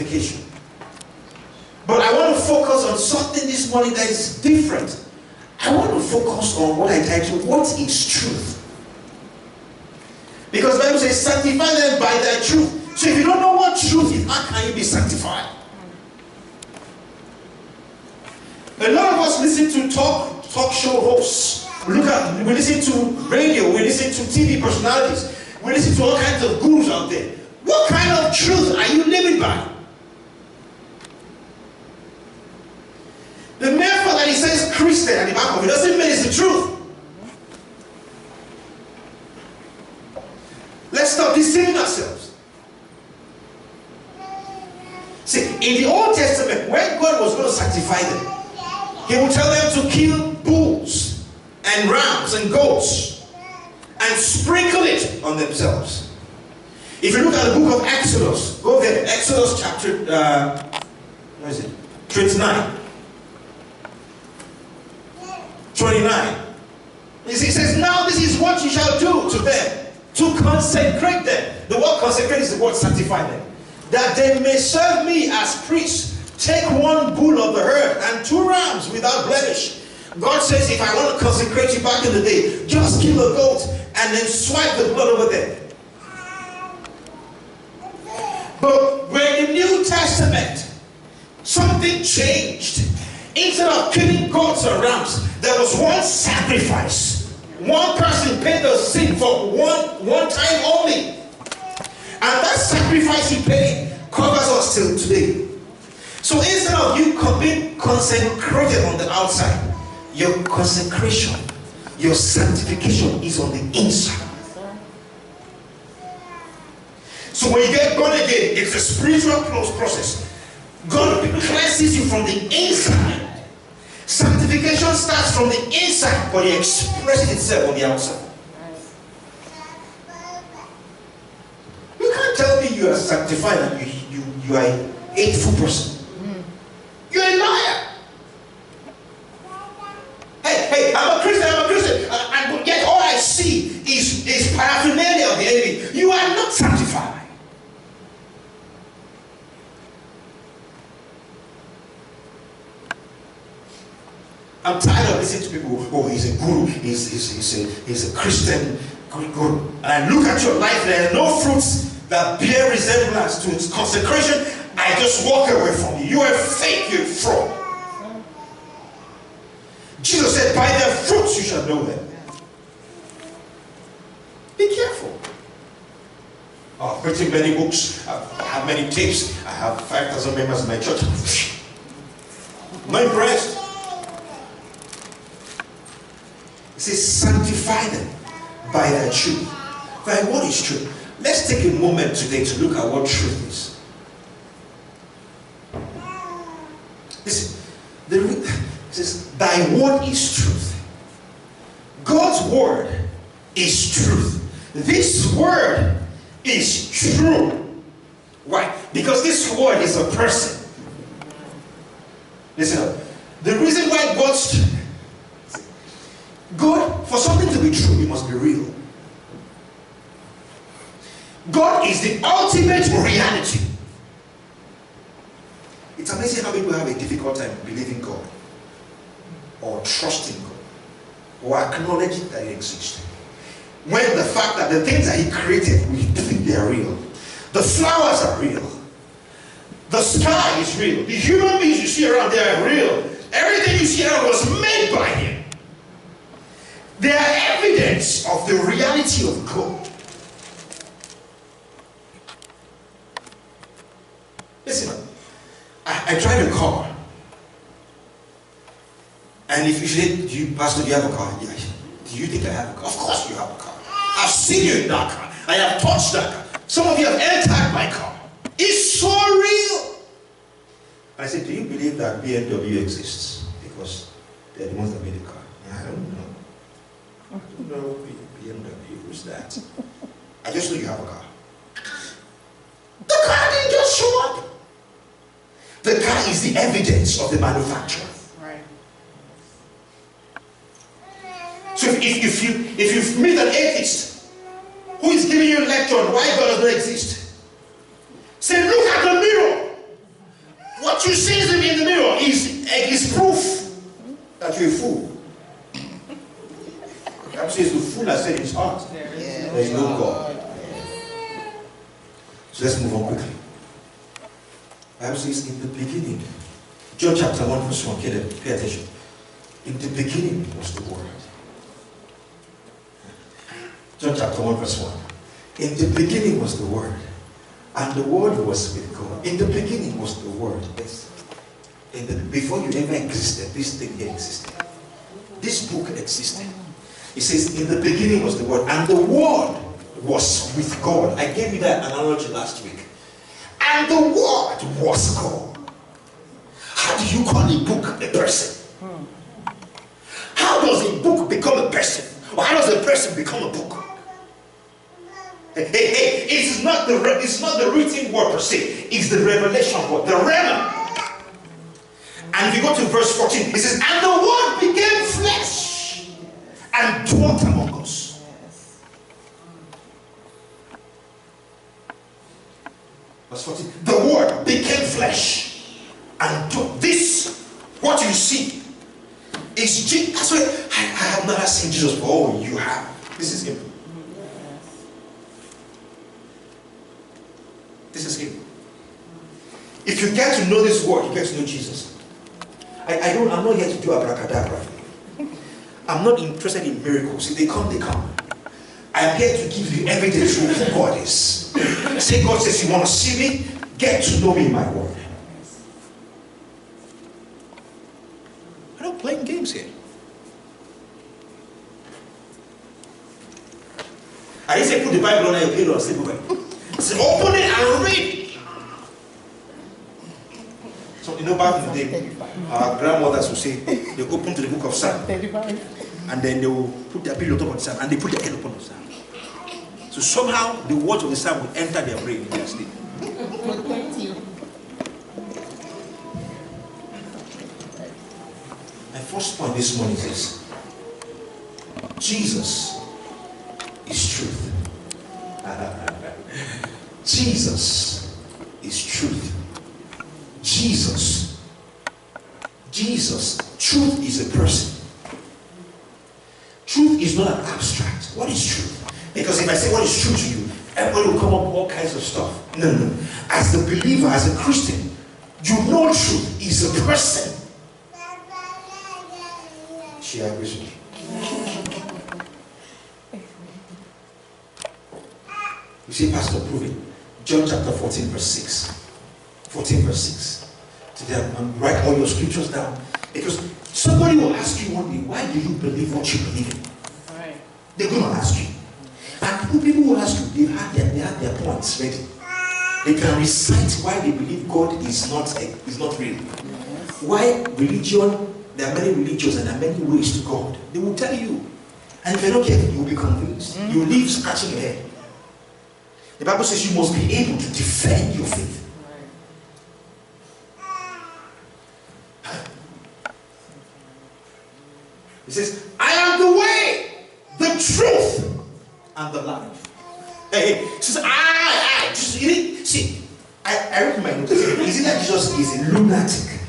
sanctification. But I want to focus on something this morning that is different. I want to focus on what I titled, what is truth? Because the Bible says, sanctify them by their truth. So if you don't know what truth is, how can you be sanctified? A lot of us listen to talk show hosts. We listen to radio, we listen to TV personalities, we listen to all kinds of gurus out there. What kind of truth are you living by? The mere fact that he says Christian at the back of it doesn't mean it's the truth. Let's stop deceiving ourselves. See, in the Old Testament, when God was going to sanctify them, he would tell them to kill bulls and rams and goats and sprinkle it on themselves. If you look at the book of Exodus, go there, Exodus chapter, where is it? 29. 29. It says, now this is what you shall do to them, to consecrate them. The word consecrate is the word sanctify them. That they may serve me as priests. Take one bull of the herd and 2 rams without blemish. God says, if I want to consecrate you back in the day, just kill a goat and then swipe the blood over there. But when in the New Testament, something changed. Instead of killing goats or rams, there was one sacrifice. One person paid the sin for one time only. And that sacrifice he paid covers us till today. So instead of you being consecrated on the outside, your consecration, your sanctification is on the inside. So when you get born again, it's a spiritual process. God cleanses you from the inside. Sanctification starts from the inside, but it expresses itself on the outside. You can't tell me you are sanctified and you are a hateful person. You're a liar. Hey, I'm a Christian, and yet all I see is paraphernalia of the enemy. You are not sanctified. I'm tired of listening to people, oh, he's a guru, he's a Christian guru. And I look at your life, there are no fruits that bear resemblance to its consecration. I just walk away from you. You are fake, you're fraud. Jesus said, by their fruits you shall know them. Be careful. I've written many books, I have many tapes, I have 5,000 members in my church. I'm not impressed. It says, sanctify them by their truth. By what is truth? Let's take a moment today to look at what truth is. Listen, it says, thy word is truth. God's word is truth. This word is true. Why? Because this word is a person. Listen, the reason why God, for something to be true, it must be real. God is the ultimate reality. It's amazing how people have a difficult time believing God, or trusting God, or acknowledging that He exists. When the fact that the things that He created, we think they are real. The flowers are real. The sky is real. The human beings you see around there are real. Everything you see around was made by Him. They are evidence of the reality of God. Listen, I drive a car. And if you say, Pastor, do you have a car? Yeah. Do you think I have a car? Of course you have a car. I've seen you in that car. I have touched that car. Some of you have entered my car. It's so real. I said, do you believe that BMW exists? Because they're the ones that made the car. I don't know. I don't know BMW. Who's that? I just know you have a car. The car didn't just show up. The car is the evidence of the manufacturer. Right. So if you meet an atheist who is giving you a lecture on why God does not exist, say, look at the mirror. to a fool. The Bible says the fool has said in his heart, there is no God. So let's move on quickly. The Bible says in the beginning, John chapter 1 verse 1, pay attention. In the beginning was the Word. John chapter 1 verse 1. In the beginning was the Word, and the Word was with God. In the beginning was the Word. Yes. Before you ever existed, this thing here existed. This book existed. It says, in the beginning was the Word, and the Word was with God. I gave you that analogy last week. And the Word was God. How do you call a book a person? How does a book become a person? Or how does a person become a book? Hey, it's not the written word per se. It's the revelation word, the rhema. And if you go to verse 14, it says, and the Word became flesh and dwelt among us. Verse 14, the Word became flesh and this, what you see, is Jesus. That's why I have never seen Jesus before. Oh, you have. This is Him. This is Him. If you get to know this Word, you get to know Jesus. I'm not here to do abracadabra. I'm not interested in miracles. If they come, they come. I am here to give you evidence of who God is. Say God says, you want to see me? Get to know me in my Word. I'm not playing games here. I didn't say put the Bible on your pillow and sleep over it. I said open it and read. So you know, back in the day, our grandmothers would say they open to the book of Psalm, and then they will put their pillow on top of the Psalm, and they put their head upon the Psalm. So somehow the words of the Psalm will enter their brain in their sleep. Thank you. My first point this morning is Jesus is truth. Jesus is truth. Jesus, truth is a person. Truth is not an abstract. What is truth? Because if I say what is true to you, everybody will come up with all kinds of stuff. No. As a believer, as a Christian, you know truth is a person. She agrees with me. You see, Pastor, prove it. John chapter 14 verse 6. 14 verse 6. Today I'm write all your scriptures down. Because somebody will ask you one day, why do you believe what you believe in? All right. They're going to ask you. And people will ask you, they have their points ready. They can recite why they believe God is not real. Why religion, there are many religions and there are many ways to God. They will tell you. And if you're not careful, you will be convinced. You will leave scratching your head. The Bible says you must be able to defend your faith. It says, I am the way, the truth, and the life. Hey, it says, I read my notes. Is it that Jesus is a lunatic,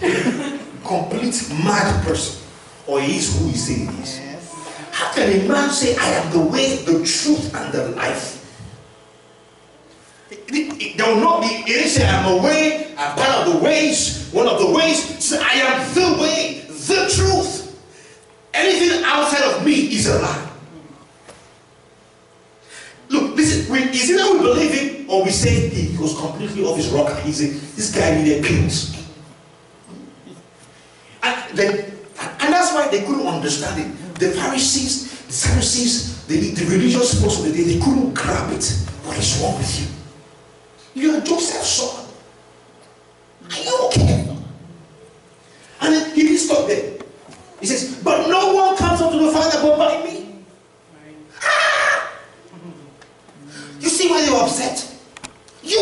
complete mad person, or he is who he says he is? Yes. How can a man say, I am the way, the truth, and the life? There will not be, it didn't say, I am a way, I'm part of the ways, one of the ways. It says, I am the way, the truth. Anything outside of me is a lie. Look, listen, is it that we believe him or we say he was completely off his rocker? This guy needed pills. And that's why they couldn't understand it. The Pharisees, the Sadducees, the religious folks of the day, they couldn't grab it. What is wrong with you? You are Joseph's son. Are you okay? And then he didn't stop there. He says, but no one comes up to the Father but by me. Right. Ah! You see why they were upset? You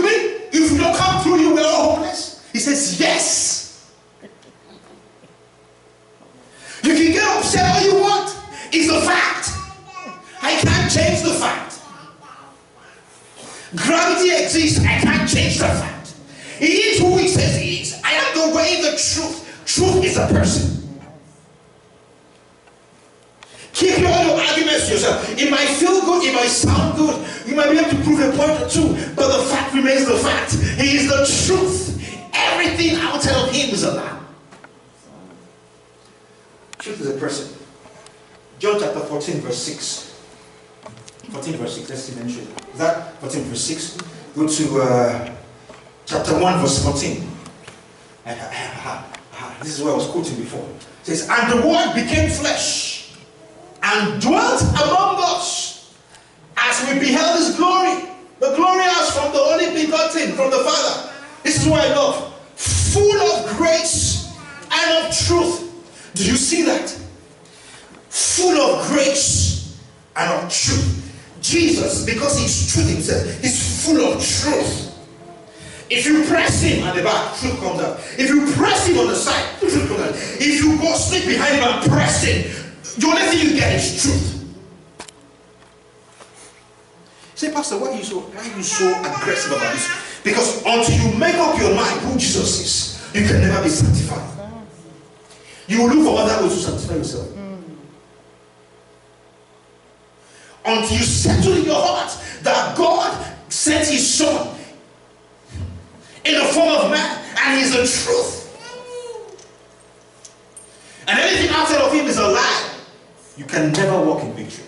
mean if you don't come through you, we're all hopeless? He says, yes. You can get upset all you want. It's a fact. I can't change the fact. Gravity exists. I can't change the fact. He is who he says he is. I am the way, the truth, Truth is a person. Keep all your arguments to yourself. It might feel good, it might sound good, you might be able to prove a point or two, but the fact remains the fact. He is the truth. Everything outside of him is a lie. Truth is a person. John chapter 14 verse 6. 14 verse 6, let's see mention. Is that 14 verse 6? Go to chapter 1 verse 14. This is what I was quoting before. It says, and the word became flesh and dwelt among us, as we beheld his glory, the glory as from the only begotten, from the Father. This is what I love. Full of grace and of truth. Do you see that? Full of grace and of truth. Jesus, because he's truth himself, he's full of truth. If you press him at the back, truth comes out. If you press him on the side, truth comes out. If you go sneak behind him and press him, the only thing you get is truth. Say, Pastor, why are you so aggressive about this? Because until you make up your mind who Jesus is, you can never be sanctified. You will look for other ways to sanctify yourself. Until you settle in your heart that God sent his Son in the form of man, and he's the truth. And anything outside of him is a lie. You can never walk in victory.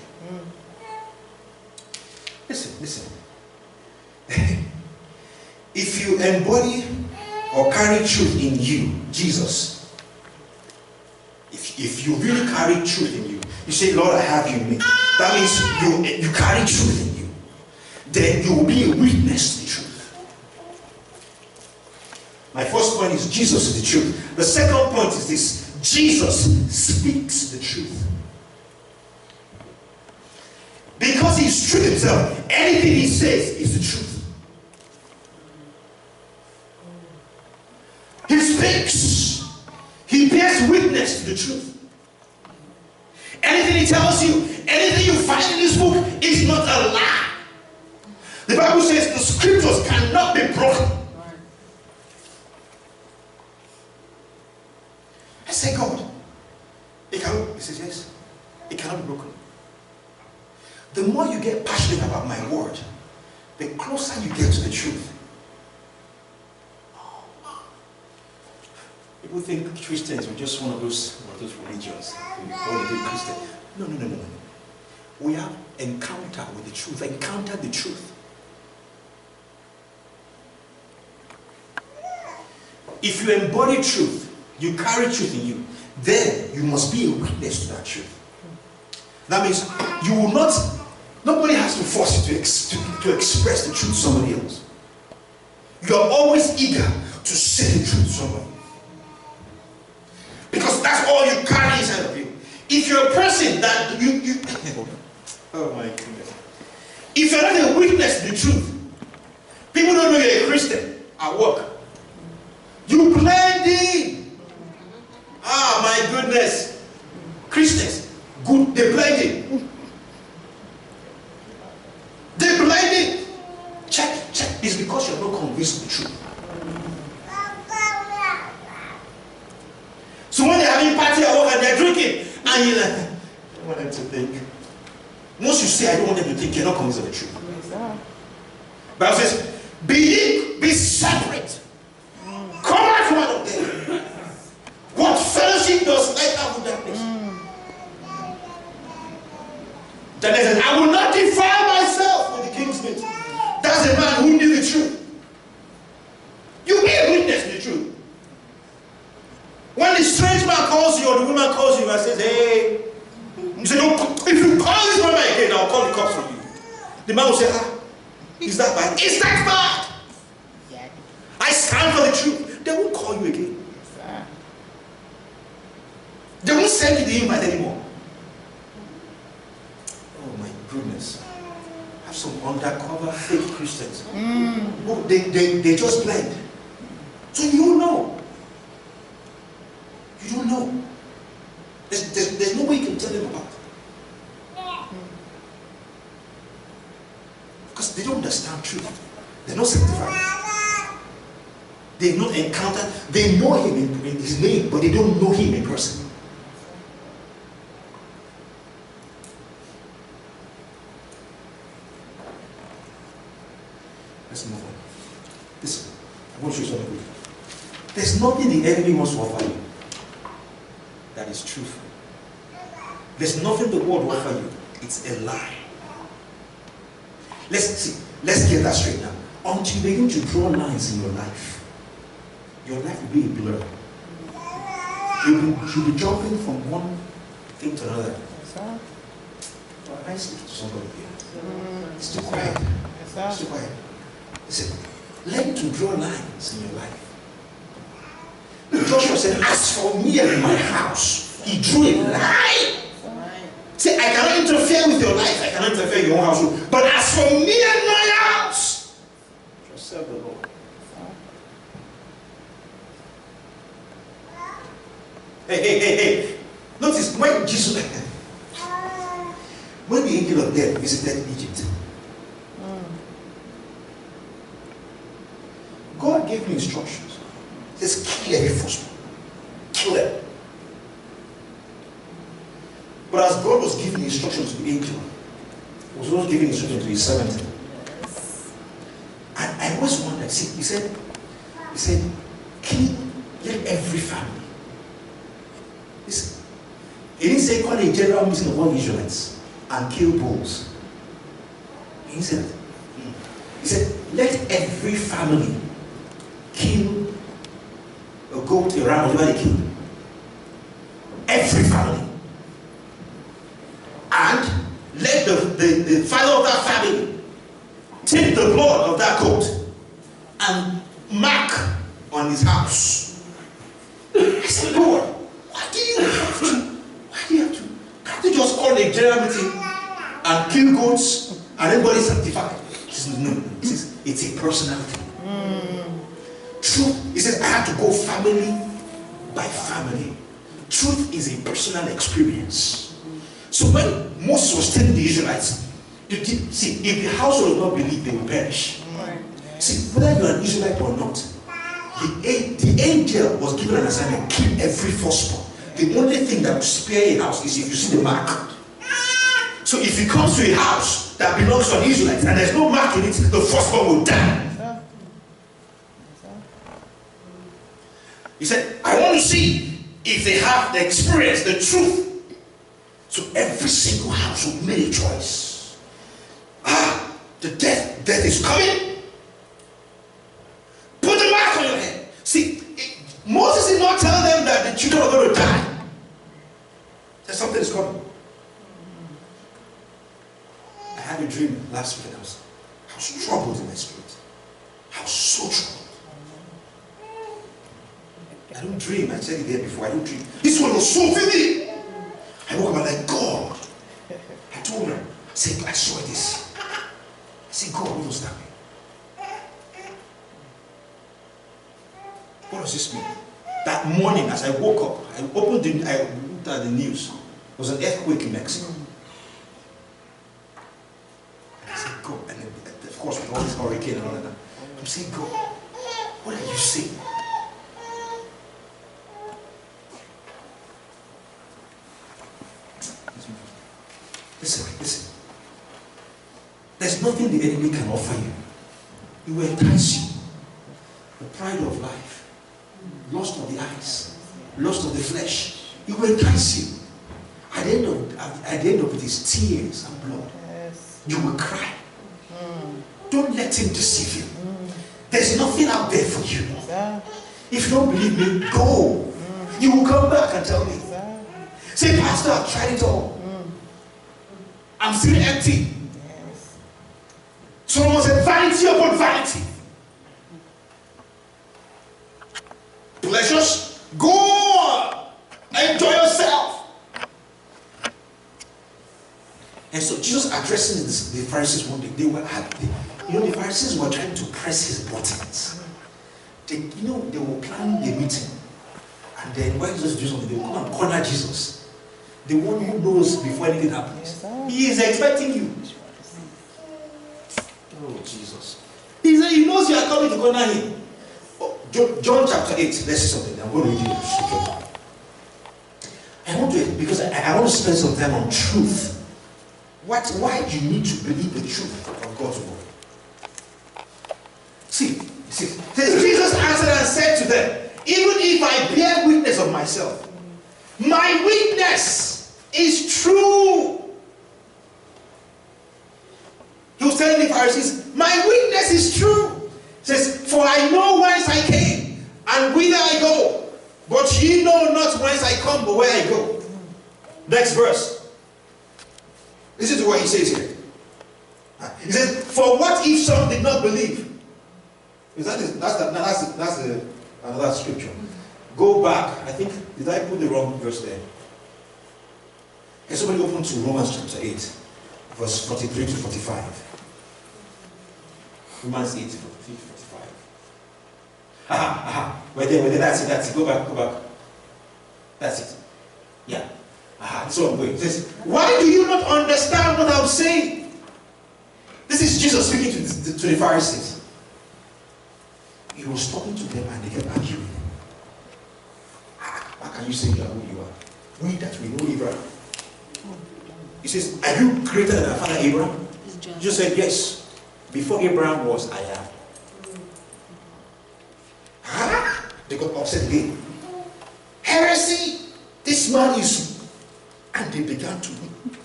Listen. If you embody or carry truth in you, Jesus, if you really carry truth in you, you say, Lord, I have you in me. That means you carry truth in you. Then you will be a witness to the truth. My first point is Jesus is the truth. The second point is this: Jesus speaks the truth. Because he's truth himself, anything he says is the truth. He speaks. He bears witness to the truth. Anything he tells you, anything you find in this book is not a lie. The Bible says the scriptures cannot be broken. I say, God, it cannot. He says, yes, it cannot be broken. The more you get passionate about my word, the closer you get to the truth. People think Christians are just one of those religions. Christian. No. We have encounter with the truth. Encounter the truth. If you embody truth, you carry truth in you, then you must be a witness to that truth. That means you will not, nobody has to force you to express the truth to somebody else. You are always eager to say the truth to somebody. Because that's all you carry inside of you. If you're a person that you oh my goodness. If you're not a witness to the truth, people don't know you're a Christian at work. You blend in. Ah, my goodness. Christians, good, they blend in. They blend in. Check. It's because you're not convinced of the truth. So when they're having party at work and they're drinking, and you're like, I don't want them to think. Once you say, I don't want them to think, you're not convinced of the truth. Bible says, be separate. Come out from one of them. What fellowship does light have with darkness? Daniel says, I will not defile myself with the king's meat. That's a man who knew the truth. You be a witness to the truth. When the strange man calls you or the woman calls you and says, hey, you say, no, if you call this woman again, I'll call the cops on you. The man will say, is that bad? Is that bad? Yeah. I stand for the truth. They won't call you again. Yes, they won't send you the invite anymore. Oh my goodness. I have some undercover fake Christians. Oh, they just blend. So you don't know. You don't know. There's no way you can tell them about it. Because they don't understand truth. They're not sanctified. They've not encountered, they know him in his name, but they don't know him in person. Let's move on. Listen, I want to show you something. There's nothing the enemy wants to offer you that is truthful. There's nothing the world will offer you. It's a lie. Let's get that straight now. Until you begin to draw lines in your life will be a blur. You'll be jumping from one thing to another. I speak to somebody here. It's too quiet. It's too quiet. Listen, learn to draw lines in your life. Joshua said, as for me and my house, he drew a line. Say, I cannot interfere with your life. I cannot interfere in your own household. But as for me and my house, just serve the Lord. Hey. Notice when Jesus, when the angel of death visited Egypt, God gave me instructions. He says, kill every firstborn. Kill them. But as God was giving instructions to the angel, he was also giving instructions to his servant. And I always wondered, see, he said, kill every family. Listen, he didn't say call a general meeting of all Israelites and kill bulls. He didn't say that. He said, let every family kill a goat, a ram, whatever they kill. Every family. And let the father of that family take the blood of that goat and mark on his house. I said, Lord, why do you have to? Can't you just call a general meeting and kill goats and everybody sanctified? He says, no, it's a personality. Truth, he says, I have to go family by family. Truth is a personal experience. So when Moses was telling the Israelites, see, if the household does not believe, they will perish. See, whether you are an Israelite or not, the angel was given an assignment: kill every firstborn. The only thing that will spare a house is if you see the mark. So if he comes to a house that belongs to an Israelite and there's no mark in it, the firstborn will die. He said, I want to see if they have the experience, the truth. So every single household made a choice. The death is coming. Put the mark on your head. See, Moses did not tell them that the children are going to die. That something is coming. I had a dream last week and I was troubled in my spirit. I was so troubled. I don't dream. I said it there before. I don't dream. This one was so vivid. I woke up and I'm like, God. I told her, I said, I saw this. I said, God, what was that mean? What does this mean? That morning, as I woke up, I looked at the news. There was an earthquake in Mexico. And I said, God, and of course, with all this hurricane and all that, I'm saying, God, what are you saying? Listen. There's nothing the enemy can offer you. He will entice you. The pride of life, lust of the eyes, lust of the flesh. He will entice you. At the end of it is tears and blood. You will cry. Don't let him deceive you. There's nothing out there for you. If you don't believe me, go. You will come back and tell me. Say, Pastor, I've tried it all. I'm still empty. Solomon said, vanity upon vanity. Pleasures, go on. Enjoy yourself. And so Jesus addressing the Pharisees one day, the Pharisees were trying to press his buttons. They were planning the meeting. And then when Jesus do something, they will come and corner Jesus. The one who knows before anything happens. He is expecting you. Oh, Jesus. He knows you are coming to corner him. Oh, John chapter 8, let's see something. I'm going to read you the scripture. I want to, because I want to spend some time on truth. Why do you need to believe the truth of God's word? See, Jesus answered and said to them, even if I bear witness of myself, my witness is true. He was telling the Pharisees, my witness is true. He says, for I know whence I came and whither I go, but ye know not whence I come, but where I go. Next verse. Listen to what he says here. He says, for what if some did not believe? That's another scripture. Go back. I think, did I put the wrong verse there? Can somebody open to Romans chapter 8, verse 43 to 45? Romans 8, 43 to 45. We're there, that's it. Go back. That's it. Yeah. So I'm going. It says, why do you not understand what I'm saying? This is Jesus speaking to the Pharisees. He was talking to them and they kept arguing. How can you say you are who you are? We that we know Abraham. He says, are you greater than our father Abraham? Jesus said, yes. Before Abraham was, I am. They got upset again. Heresy! This man is... And they began to weep.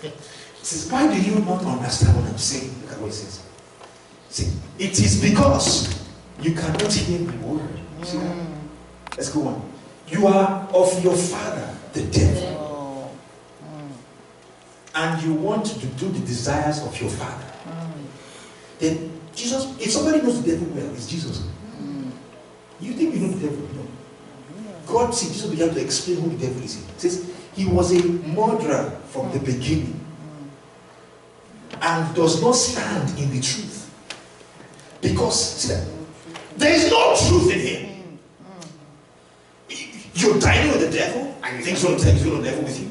He says, why do you not understand what I'm saying? Look at what he says. See, it is because you cannot hear my word. You see that? Let's go on. You are of your father, the devil. And you want to do the desires of your father. Then Jesus, if somebody knows the devil well, it's Jesus. You think you know the devil? No. God, see, Jesus began to explain who the devil is. He says, he was a murderer from the beginning and does not stand in the truth. Because, see that, there is no truth in him. You're dining with the devil and you think someone takes the devil with you.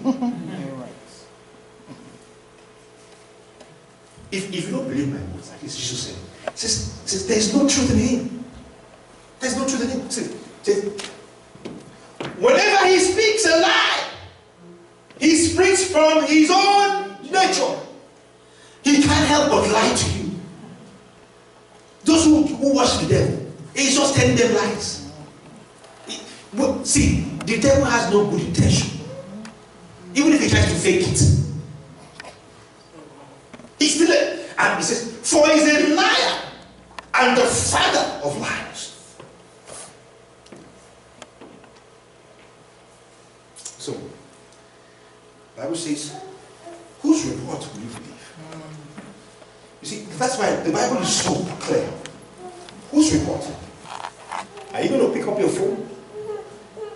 If you don't believe my words, like Jesus said, there's no truth in him. There's no truth in him. See, whenever he speaks a lie, he speaks from his own nature. He can't help but lie to you. Those who worship the devil, he's just telling them lies. See, the devil has no good intention. Even if he tries to fake it. He's still and he says, for he's a liar and the father of lies. So, the Bible says, whose report will you believe? You see, that's why the Bible is so clear. Whose report? Are you going to pick up your phone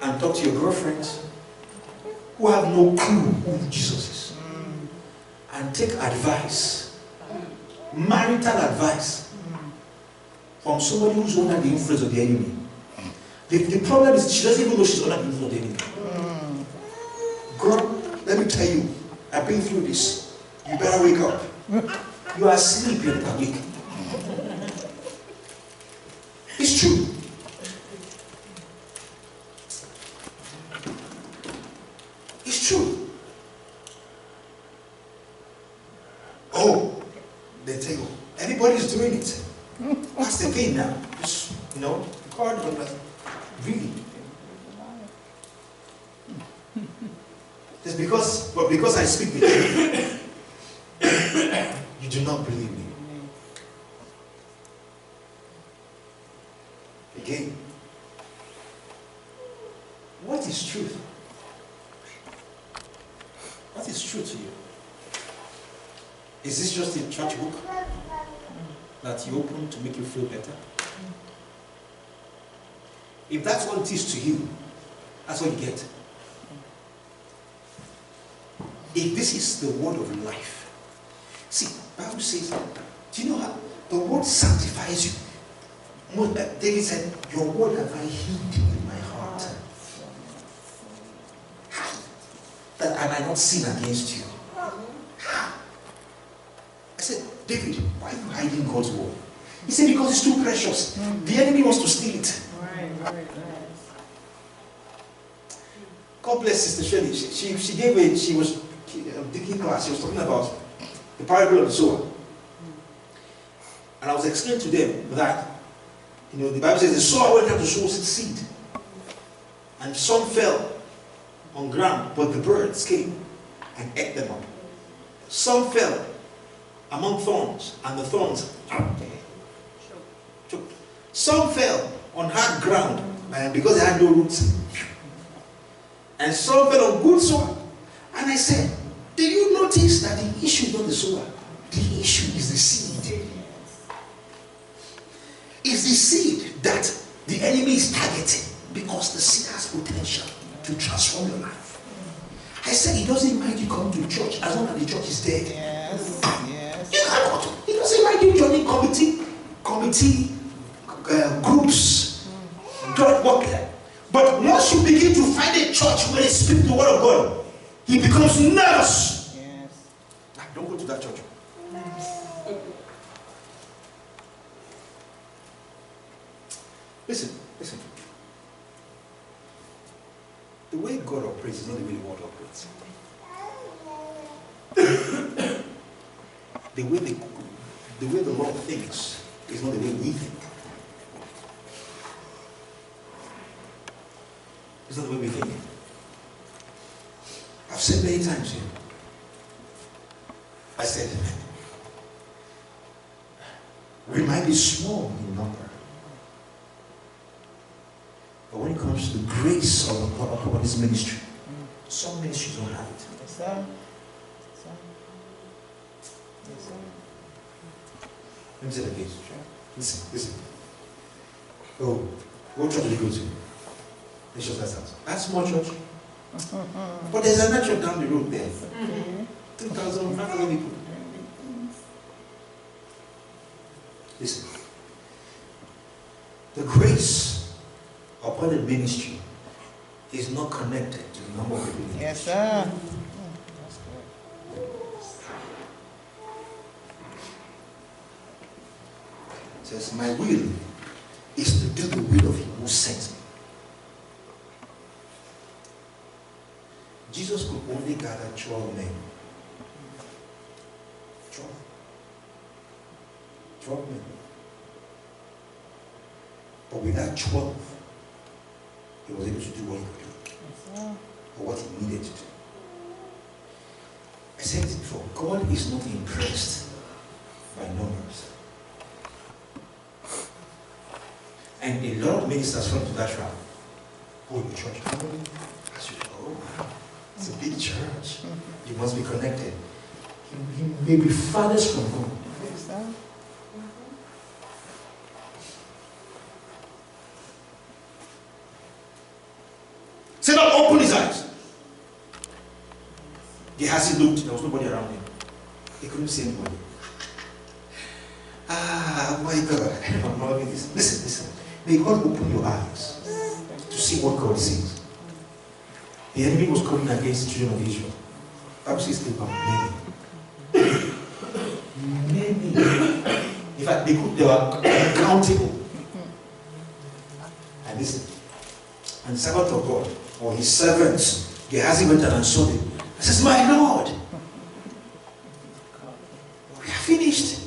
and talk to your girlfriends who have no clue who Jesus is and take advice, marital advice, from somebody who's under the influence of the enemy? The problem is she doesn't even know she's under the influence of the enemy. Girl, let me tell you, I've been through this. You better wake up. You are asleep, you're not awake. It's true. It's true. Oh, they tell you, everybody's doing it. That's the thing now. Just, God, but really. It's because I speak with you, you do not believe me. Again, what is truth? What is truth to you? Is this just a church book that you open to make you feel better? If that's what it is to you, that's what you get. If this is the word of life, see, the Bible says, do you know how the word sanctifies you? David said, your word have I hid in my heart, that I might not sin against you. I said, David, why are you hiding God's word? He said, because it's too precious. The enemy wants to steal it. Right. God bless Sister Shirley. She was taking class. She was talking about the parable of the sower. And I was explaining to them that, the Bible says the sower went out to sow seed. And some fell on ground, but the birds came and ate them up. Some fell among thorns, and the thorns choked. Some fell on hard ground, because they had no roots. And some fell on good soil. And I said, do you notice that the issue is not the sower? The issue is the seed. It's the seed that the enemy is targeting, because the seed has potential to transform your life. I said, he doesn't mind you coming to church as long as the church is dead. Yes. You cannot. He doesn't mind you joining committee groups. Don't work there. But once you begin to find a church where they speak the word of God, he becomes nervous. Yes. Don't go to that church. Listen. The way God operates is not the way the world operates. The way the Lord thinks is not the way we think. It's not the way we think. I've said many times here. I said, we might be small in number, but when it comes to the grace of this ministry, some ministries don't have it. Yes, sir. Let me say that again. Listen. Oh, what church did you go to? It's just that house. That's small church. But there's another church down the road there. 2,000, 5,000 people. Listen. The grace upon the ministry is not connected to the number of people. Yes, sir. It says, my will is to do the will of him who sent me. Jesus could only gather 12 men. 12 men. But with that 12, he was able to do what he could do. Yes, or what he needed to do. I said it before, God is not impressed by numbers. And a lot of ministers come to that trap. Oh, your church family? I said, oh, wow, it's a big church. You must be connected. He may be farthest from home. yes, sir. Say not open his eyes. Gehazi looked, there was nobody around him. He couldn't see anybody. Ah, my God. I'm loving this. Listen. May God open your eyes to see what God sees. The enemy was coming against the children of Israel. Bible says they were many. Many. In fact, they were uncountable. And listen. And the servant of God, or his servants, Gehazi went out and saw them. He says, my Lord, we are finished.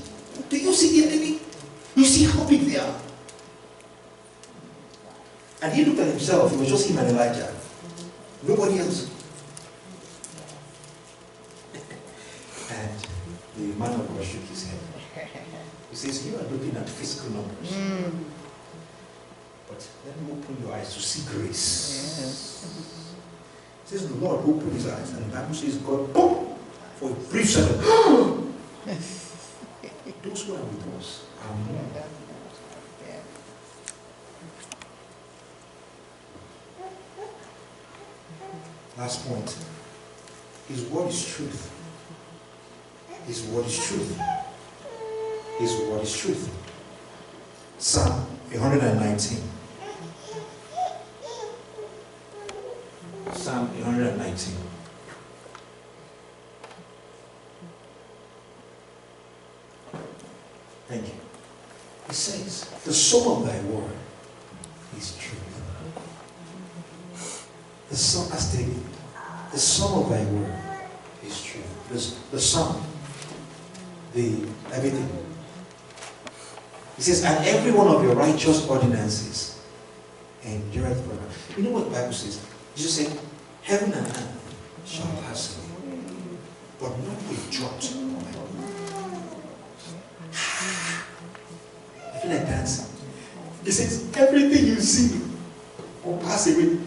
Do you see the enemy? You see how big they are? And he looked at himself. It was just him and Elijah. Nobody else. And the man of God shook his head. He says, you are looking at physical numbers. But let me open your eyes to see grace. Yes. It says the Lord opened his eyes, and the Bible says God, boom, for a brief second. Those who are with us are more. Last point. His word is truth. His word is truth. His word is truth. Psalm 119. Psalm 119. Thank you. He The sum of thy word is truth. The sum, as David, the sum of thy word is truth. The sum, the everything. He says, and every one of your righteous ordinances endureth forever. You know what the Bible says? Jesus said, heaven and earth shall pass away, but not a jot. I feel like dancing. He says, everything you see will pass away.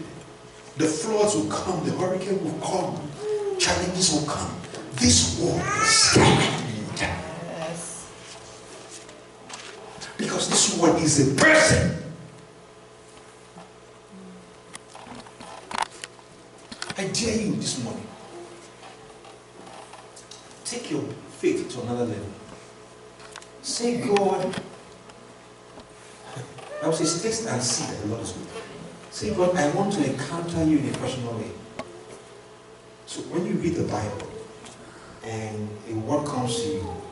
The floods will come, the hurricane will come, challenges will come. This war will stand. Yes. Because this one is a person. I dare you this morning. Take your faith to another level. Say, God, I would say, taste and see that the Lord is good. Say, God, I want to encounter you in a personal way. So when you read the Bible and a word comes to you,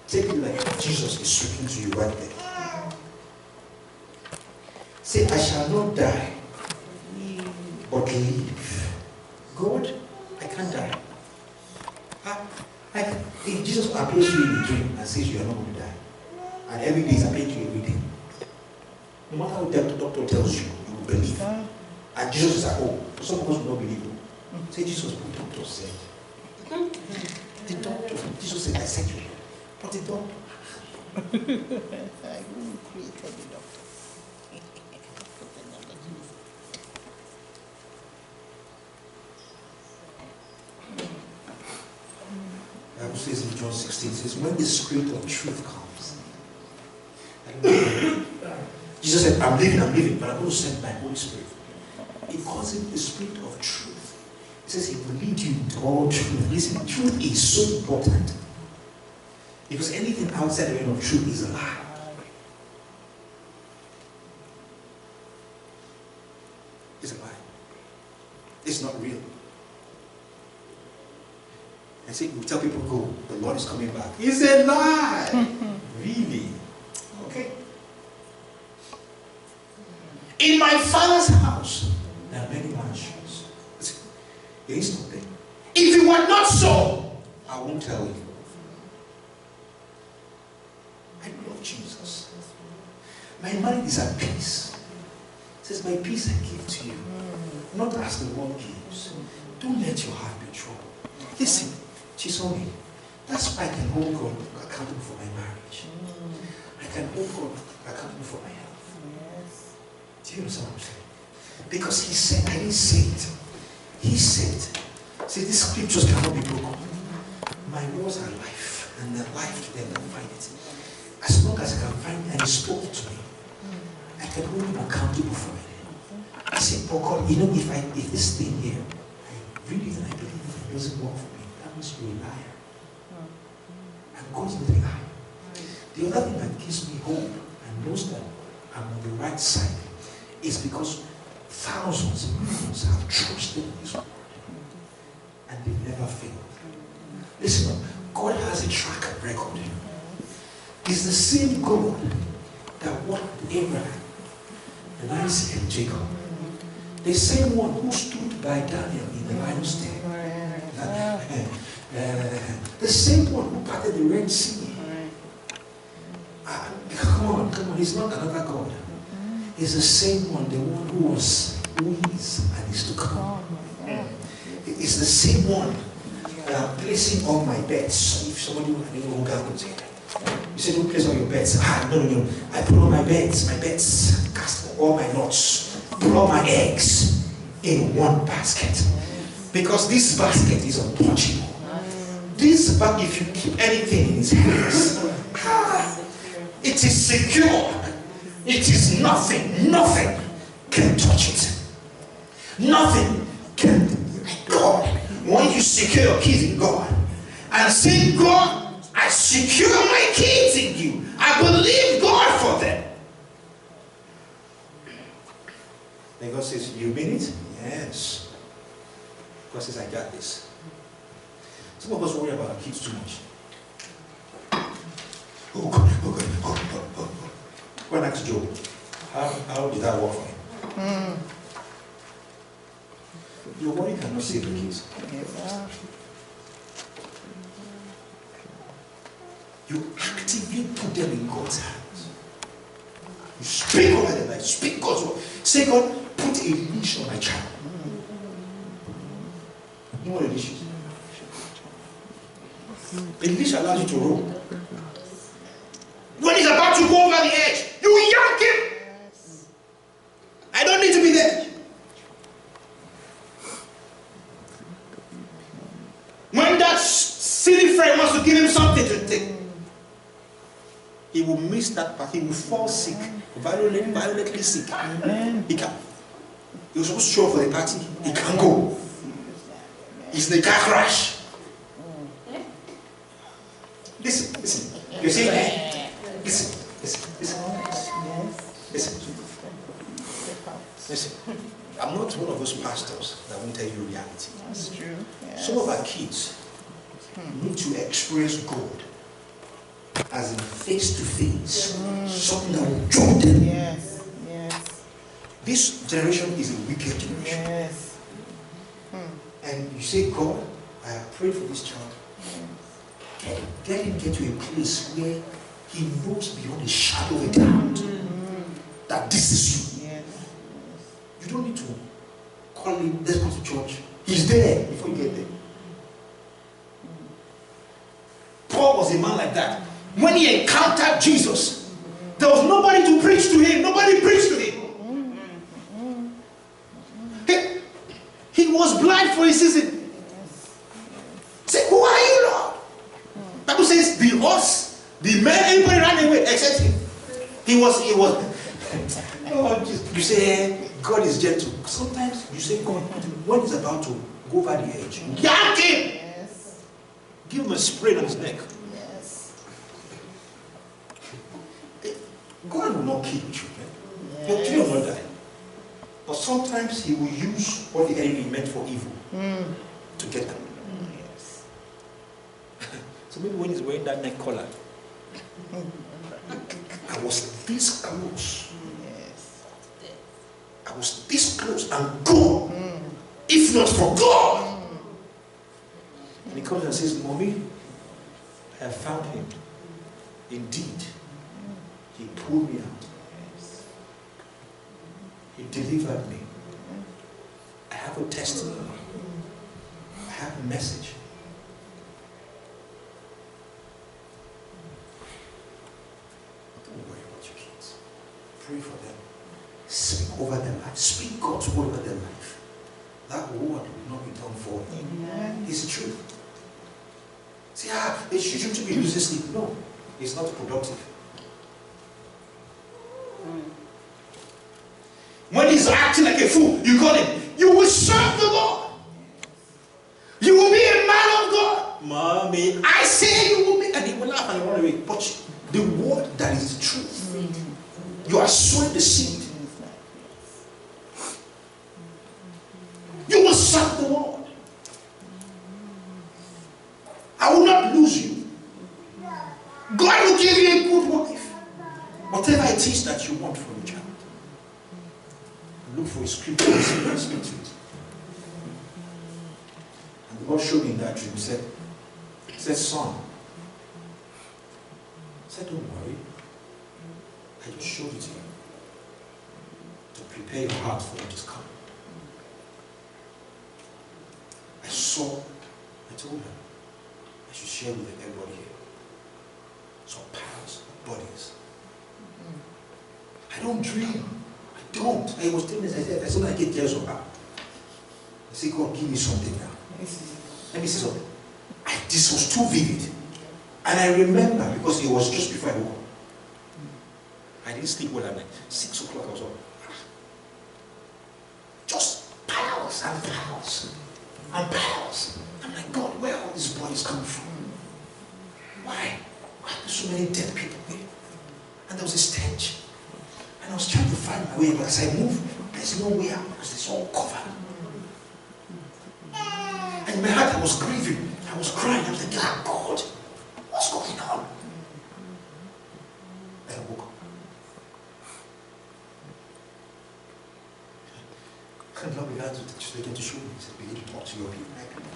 take it like Jesus is speaking to you right there. Say, I shall not die, but live. God, I can't die. If Jesus appears to you in a dream and says you are not going to die, and every day is appearing to you every day, no matter what the doctor tells you, you will believe. And Jesus is like, oh, some of us will not believe. Say, Jesus, but the doctor said. The doctor, Jesus said, I said to you. But the doctor. I who created the doctor. The Bible says in John 16, it says, when the Spirit of truth comes, Jesus said, I'm leaving, but I'm going to send my Holy Spirit. He calls him the Spirit of truth. He says he will lead you into all truth. Listen, truth is so important. Because anything outside the realm of truth is a lie. It's a lie. It's not real. I say, we tell people, go, the Lord is coming back. It's a lie. Really? Okay. In my Father's house, there are many mansions. It is not there. If it were not so, I won't tell you. I love Jesus. My mind is at peace. It says, my peace I give to you, not as the world gives. Don't let your heart be troubled. Listen, Chisomi, that's why I can hold God accountable for my marriage. I can hold God accountable for my health. Yes. Do you understand what I'm saying? Because he said, I didn't say it. He said, see, these scriptures cannot be broken. My words are life, and they're life to them that find it. As long as I can find it and he spoke to me, I can hold him accountable for it. I said, oh God, you know, if this thing here, I really and I believe it doesn't work for me, that means you're a liar. And God's not a liar. The other thing that gives me hope and knows that I'm on the right side is because thousands, millions have trusted in His word and they've never failed. Listen, God has a track record. He's the same God that walked with Abraham and Isaac and Jacob. The same one who stood by Daniel in the lion's den. The same one who parted the Red Sea. Come on, he's not another God. He's the same one, the one who was, who is, and is to come. It's the same one that I'm placing on my beds. If somebody will go say, you say, don't place on your beds. No. I put on my beds, cast all my nuts, put all my eggs in one basket. Because this basket is untouchable. This basket, if you keep anything in its hands, it is secure. It is nothing can touch it. Nothing can. God, when you secure your keys in God and say, God, I secure my keys in you. I believe God for them. And God says, you mean it? Yes. God says, I got this. Some of us worry about our kids too much. Oh God. Go and ask Job. How did that work for him? Your worry cannot save the kids. You actively put them in God's hands. You speak over their life. Speak God's word. Say, God, put a leash on my child. You know what a leash is? A leash allows you to roll. When he's about to go over the edge, you yank him. I don't need to be there. When that silly friend wants to give him something to take, he will miss that part. He will fall sick, violently sick. He was supposed to show up for the party. He can't go. He's in a car crash. Listen. You see? Listen. I'm not one of those pastors that won't tell you reality. That's true. Yes. Some of our kids need to experience God as in face to face, something that will jolt them. Yes. This generation is a wicked generation. Yes. And you say, God, I have prayed for this child. Get him to a place where he knows beyond a shadow of a doubt that this is you. Yes. You don't need to call him, let's go to church. He's there before you get there. Paul was a man like that. When he encountered Jesus, there was nobody to preach to him. Nobody preached to him. He was blind for a season. Say, who are you, Lord? Bible says the horse, the men, everybody ran away except him. He was. Oh, you say God is gentle. Sometimes you say God, when he's about to go over the edge, yank him. Yes. Give him a sprain on his neck. Yes. God will not kill children. Yes. Your children will not die. But sometimes he will use what the enemy meant for evil to get them. Yes. So maybe when he's wearing that neck collar, I was this close. Yes. I was this close and gone. If not for God. And he comes and says, Mommy, I have found him. Indeed, he pulled me out. He delivered me. I have a testimony. I have a message. Don't worry about your kids. Pray for them. Speak over their life. Speak God's word over their life. That word will not be done for you. It's the truth. See, they shouldn't be losing sleep. No, it's not productive. When he's acting like a fool, you call him. You will serve the Lord. You will be a man of God. Mommy, I say you will be. And he will laugh and run away. But the word that is the truth. You are sowing the seed. You will serve the Lord. I will not lose you. God will give you a good wife. Whatever it is that you want from a child. Look for a scripture and speak to it. And God showed me in that dream. He said, son. He said, don't worry. I just showed it to you. To prepare your heart for what is coming. I told her, I should share with everybody here. Some powers, bodies. I don't dream. Don't. I was telling this, I said, I get years of her. I said, God, give me something now. Let me see something. This was too vivid. And I remember, because it was just before I woke up. I didn't sleep well at night. 6 o'clock I was up. Just powers and powers and powers. I'm like, God, where are all these bodies coming from? Why? Why are there so many dead people here? And there was a stench. And I was trying to find my way, but as I moved, there's no way out because it's all covered. And in my heart, I was grieving. I was crying. I was like, God, what's going on? And I woke up. And the Lord began to show me. He said, begin to talk to your people. My people.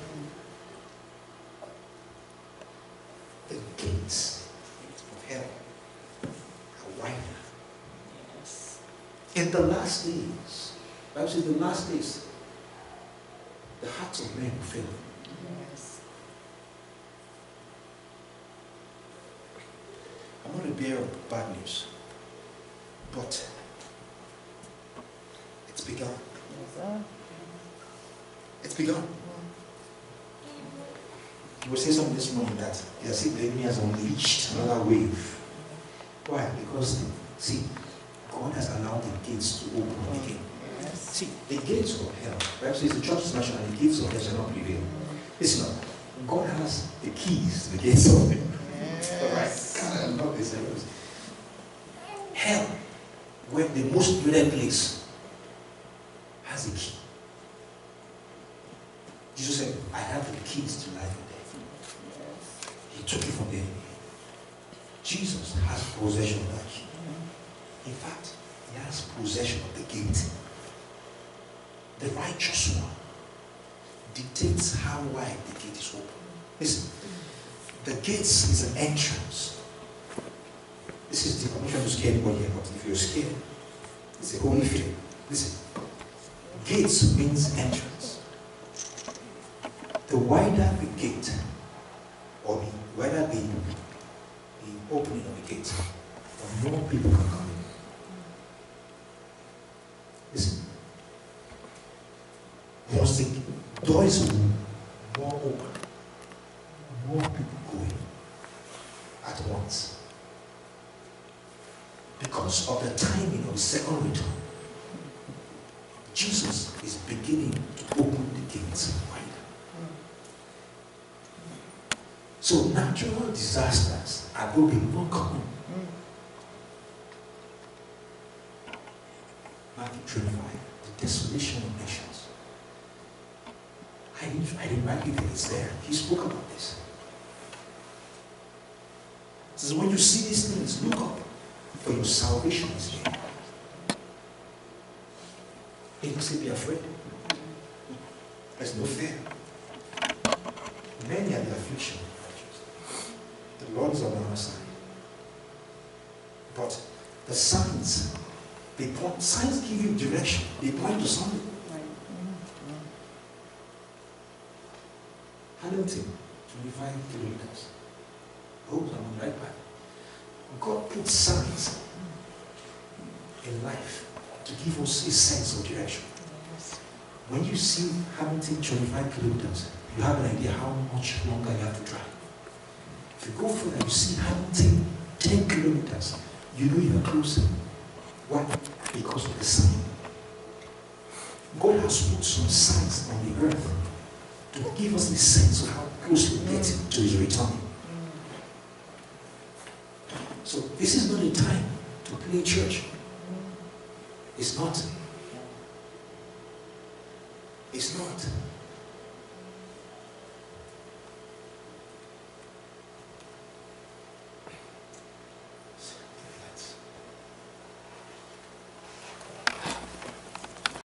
The gates of hell are wider. Yes. In the last days, the Bible says the last days, the hearts of men will fail. Yes. I'm not a bearer of bad news, but it's begun. Yes, sir. It's begun. You were saying something this morning that you see the enemy has unleashed another wave. Why? Because, see, God has allowed the gates to open again. Yes. See, the gates of hell, perhaps it's the church is national, the gates of hell shall not prevail. Listen up. God has the keys to the gates of hell. Yes. God, I love this. Hell, where the most dreaded place, has a key. Jesus said, I have the keys to life and death. He took it from the enemy. Jesus has possession of that key. In fact, he has possession of the gate. The righteous one dictates how wide the gate is open. Listen, the gates is an entrance. This is deep. I'm not trying to scare anybody here, but if you're scared, it's a holy fear. Listen, gates means entrance. The wider the gate, or the wider the opening of the gate, the more people can come in. Listen, once the doors are more open, more people go in at once. Because of the timing of the second return, Jesus is beginning to open the gates wider. So natural disasters are going to be more common. Matthew 25, the desolation of nations. I didn't write it, it's there. He spoke about this. He says, when you see these things, look up, for your salvation is near. He didn't say be afraid. There's no fear. Many are the affliction. The Lord is on our side. But the signs, signs give you direction. They point to something. Hamilton, 25 kilometers. Oh, I'm right back. God puts signs in life to give us a sense of direction. When you see Hamilton 25 kilometers, you have an idea how much longer you have to drive. If you go further, you see Hamilton 10 kilometers, you know you are closer. Why? Because of the sign. God has put some signs on the earth to give us a sense of how close we get to his return. So this is not a time to play church. It's not. It's not.